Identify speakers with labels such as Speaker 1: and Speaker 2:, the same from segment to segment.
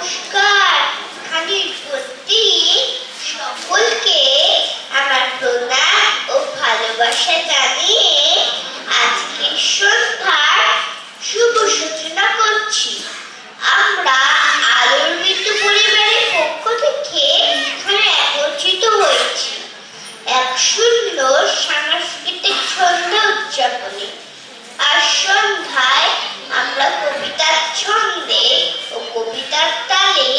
Speaker 1: নমস্কার। খানির প্রতি সকলকে আমার প্রণাম ও ভালোবাসা জানিয়ে আজকের সন্ধ্যার শুভ সূচনা করছি। আমরা আলোর মৃত্যু পরিবারের পক্ষ থেকে এখানে একত্রিত হয়েছি এক সুন্দর সাংস্কৃতিক সন্ধ্যা উদযাপনে। আর সন্ধ্যায় আমরা কবিতার ছন্দে ও কবিতার তালে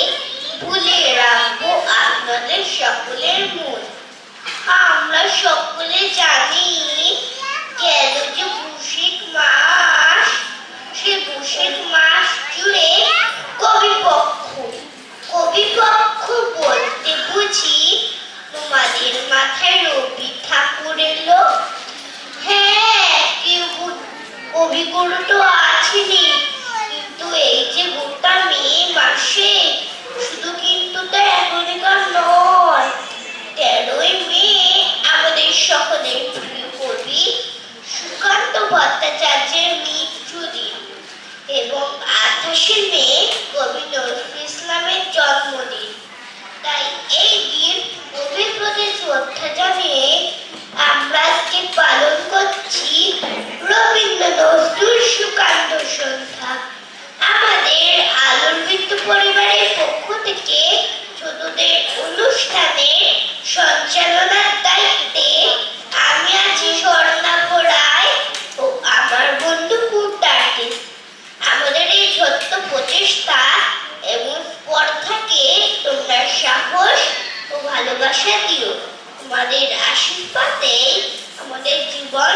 Speaker 1: ভুলে রাখবো আপনাদের সকলের মন। আমরা সকলে জানি গেল যে বৈশাখ মাস, সে বৈশাখ মাস জুড়ে কবিপক্ষ বলতে বুঝি তোমাদের মাথায় রবি ঠাকুর এলো। হ্যাঁ, কবিগুরু তো আছেনি, কিন্তু এই যে গোটা মে মাসে শুধু কিন্তু তো এখনকার নয়, 13ই মে আমাদের সকলের প্রিয় কবি সুকান্ত ভট্টাচার্যের মৃত্যুদিন এবং 28শে মে কবি নজরুল ইসলামের জন্মদিন। তাই এই দিন কবির প্রতি শ্রদ্ধা জানিয়ে আমরা আজকে পালন করছি রবীন্দ্র নজরুল সুকান্ত সন্ধ্যা। আমাদের আলোর মৃত্যু পরিবারের পক্ষ থেকে ছোটদের অনুষ্ঠানের সঞ্চালনার দায়িত্বে আমি আছি স্বর্ণাভ রায় ও আমার বন্ধু ফুড আর্টিস্ট। আমাদের এই ছোট্ট প্রচেষ্টা এবং স্পর্ধাকে তোমরা সাহস ও ভালোবাসা দিও। তোমাদের আশীর্বাদে আমাদের জীবন